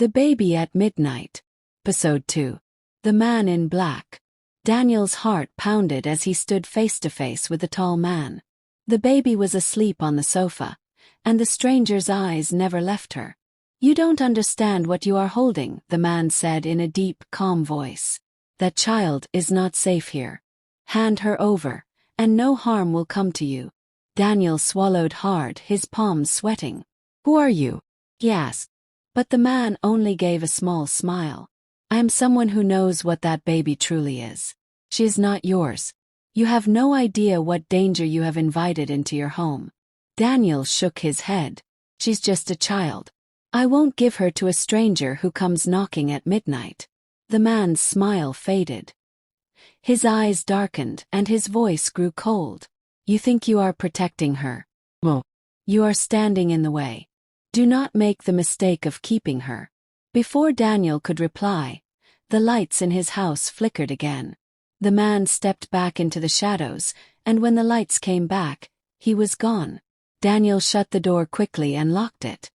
The Baby at Midnight. Episode 2. The Man in Black. Daniel's heart pounded as he stood face to face with the tall man. The baby was asleep on the sofa, and the stranger's eyes never left her. "You don't understand what you are holding," the man said in a deep, calm voice. "That child is not safe here. Hand her over, and no harm will come to you." Daniel swallowed hard, his palms sweating. "Who are you?" he asked. But the man only gave a small smile. "I am someone who knows what that baby truly is. She is not yours. You have no idea what danger you have invited into your home." Daniel shook his head. "She's just a child. I won't give her to a stranger who comes knocking at midnight." The man's smile faded. His eyes darkened and his voice grew cold. "You think you are protecting her? Well, you are standing in the way. Do not make the mistake of keeping her." Before Daniel could reply, the lights in his house flickered again. The man stepped back into the shadows, and when the lights came back, he was gone. Daniel shut the door quickly and locked it.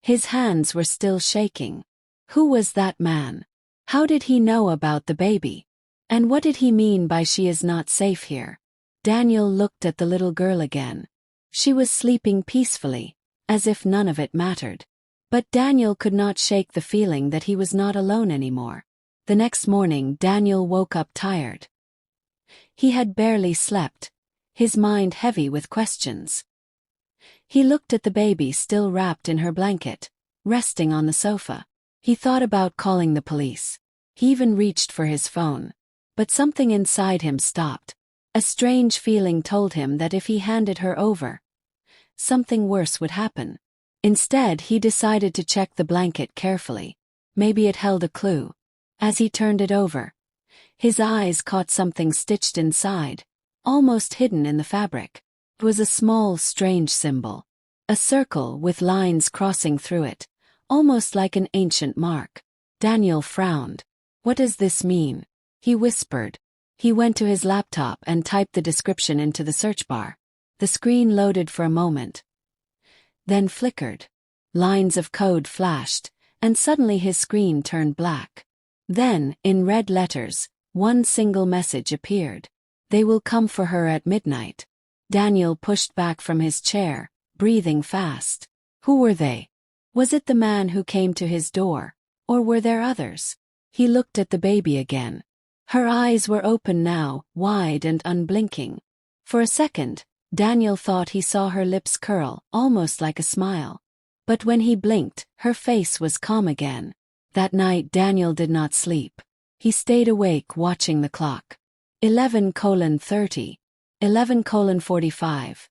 His hands were still shaking. Who was that man? How did he know about the baby? And what did he mean by "she is not safe here"? Daniel looked at the little girl again. She was sleeping peacefully, as if none of it mattered. But Daniel could not shake the feeling that he was not alone anymore. The next morning Daniel woke up tired. He had barely slept, his mind heavy with questions. He looked at the baby still wrapped in her blanket, resting on the sofa. He thought about calling the police. He even reached for his phone. But something inside him stopped. A strange feeling told him that if he handed her over, something worse would happen. Instead, he decided to check the blanket carefully. Maybe it held a clue. As he turned it over, his eyes caught something stitched inside, almost hidden in the fabric. It was a small, strange symbol. A circle with lines crossing through it, almost like an ancient mark. Daniel frowned. "What does this mean?" he whispered. He went to his laptop and typed the description into the search bar. The screen loaded for a moment, then flickered. Lines of code flashed, and suddenly his screen turned black. Then, in red letters, one single message appeared. "They will come for her at midnight." Daniel pushed back from his chair, breathing fast. Who were they? Was it the man who came to his door, or were there others? He looked at the baby again. Her eyes were open now, wide and unblinking. For a second, Daniel thought he saw her lips curl, almost like a smile. But when he blinked, her face was calm again. That night Daniel did not sleep. He stayed awake watching the clock. 11:30. 11:45.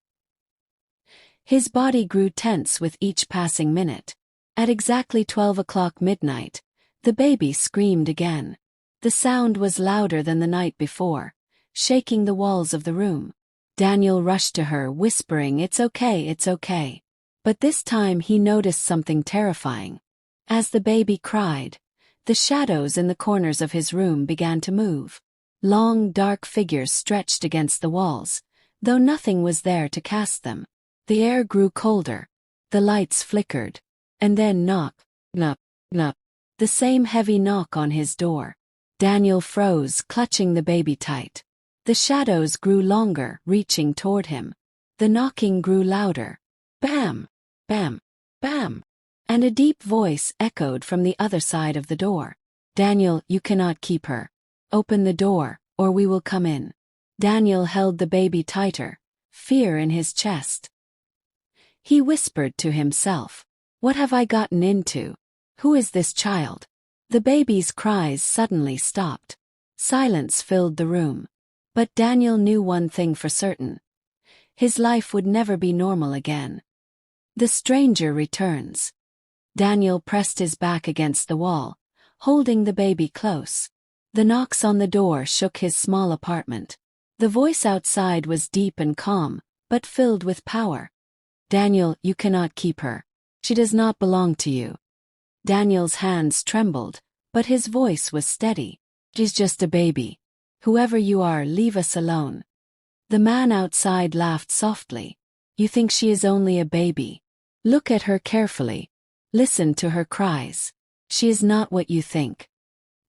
His body grew tense with each passing minute. At exactly 12 o'clock midnight, the baby screamed again. The sound was louder than the night before, shaking the walls of the room. Daniel rushed to her, whispering, "It's okay, it's okay." But this time he noticed something terrifying. As the baby cried, the shadows in the corners of his room began to move. Long, dark figures stretched against the walls, though nothing was there to cast them. The air grew colder. The lights flickered. And then knock, knock, knock. The same heavy knock on his door. Daniel froze, clutching the baby tight. The shadows grew longer, reaching toward him. The knocking grew louder. Bam! Bam! Bam! And a deep voice echoed from the other side of the door. "Daniel, you cannot keep her. Open the door, or we will come in." Daniel held the baby tighter, fear in his chest. He whispered to himself, "What have I gotten into? Who is this child?" The baby's cries suddenly stopped. Silence filled the room. But Daniel knew one thing for certain. His life would never be normal again. The stranger returns. Daniel pressed his back against the wall, holding the baby close. The knocks on the door shook his small apartment. The voice outside was deep and calm, but filled with power. "Daniel, you cannot keep her. She does not belong to you." Daniel's hands trembled, but his voice was steady. "She's just a baby. Whoever you are, leave us alone." The man outside laughed softly. "You think she is only a baby? Look at her carefully. Listen to her cries. She is not what you think.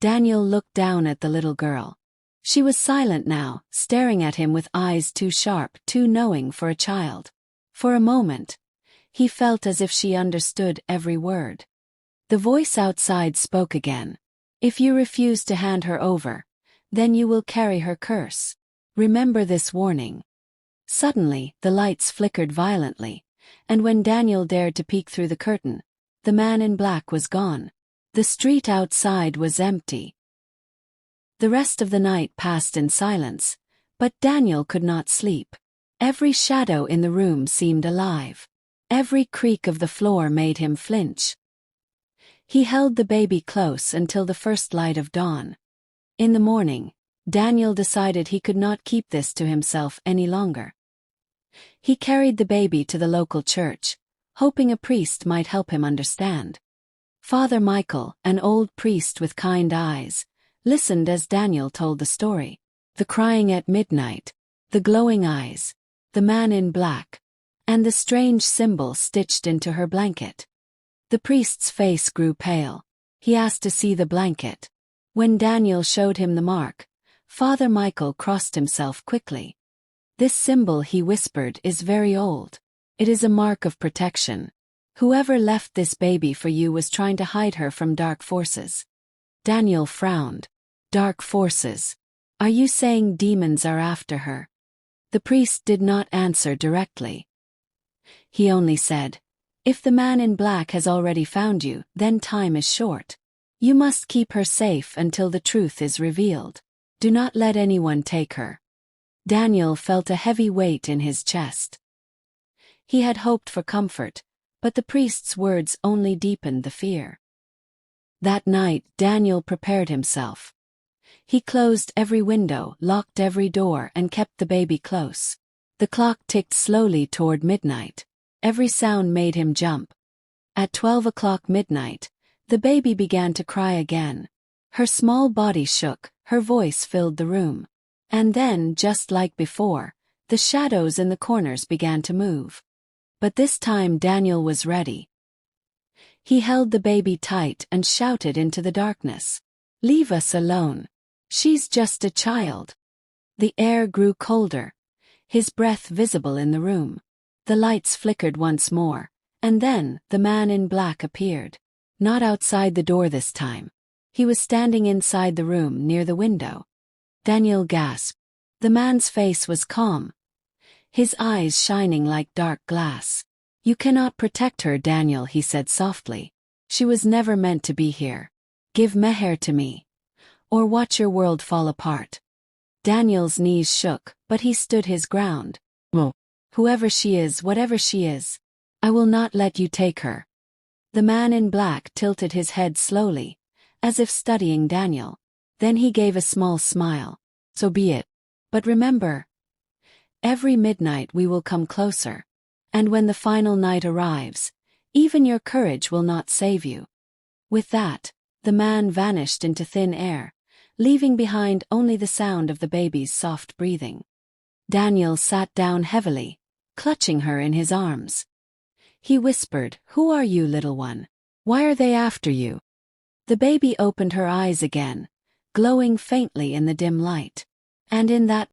Daniel looked down at the little girl. She was silent now, staring at him with eyes too sharp, too knowing for a child. For a moment, he felt as if she understood every word. The voice outside spoke again. If you refuse to hand her over, then you will carry her curse. Remember this warning. Suddenly, the lights flickered violently, and when Daniel dared to peek through the curtain, the man in black was gone. The street outside was empty. The rest of the night passed in silence, but Daniel could not sleep. Every shadow in the room seemed alive. Every creak of the floor made him flinch. He held the baby close until the first light of dawn. In the morning, Daniel decided he could not keep this to himself any longer. He carried the baby to the local church, hoping a priest might help him understand. Father Michael, an old priest with kind eyes, listened as Daniel told the story. The crying at midnight, the glowing eyes, the man in black, and the strange symbol stitched into her blanket. The priest's face grew pale. He asked to see the blanket. When Daniel showed him the mark, Father Michael crossed himself quickly. This symbol, he whispered, is very old. It is a mark of protection. Whoever left this baby for you was trying to hide her from dark forces. Daniel frowned. Dark forces. Are you saying demons are after her? The priest did not answer directly. He only said, if the man in black has already found you, then time is short. You must keep her safe until the truth is revealed. Do not let anyone take her. Daniel felt a heavy weight in his chest. He had hoped for comfort, but the priest's words only deepened the fear. That night, Daniel prepared himself. He closed every window, locked every door, and kept the baby close. The clock ticked slowly toward midnight. Every sound made him jump. At 12 o'clock midnight, the baby began to cry again. Her small body shook, her voice filled the room. And then, just like before, the shadows in the corners began to move. But this time Daniel was ready. He held the baby tight and shouted into the darkness. Leave us alone. She's just a child. The air grew colder, his breath visible in the room. The lights flickered once more, and then the man in black appeared. Not outside the door this time. He was standing inside the room near the window. Daniel gasped. The man's face was calm, his eyes shining like dark glass. You cannot protect her, Daniel, he said softly. She was never meant to be here. Give Meher to me, or watch your world fall apart. Daniel's knees shook, but he stood his ground. Well, whoever she is, whatever she is, I will not let you take her. The man in black tilted his head slowly, as if studying Daniel. Then he gave a small smile. So be it. But remember, every midnight we will come closer. And when the final night arrives, even your courage will not save you. With that, the man vanished into thin air, leaving behind only the sound of the baby's soft breathing. Daniel sat down heavily, clutching her in his arms. He whispered, Who are you, little one? Why are they after you? The baby opened her eyes again, glowing faintly in the dim light. And in that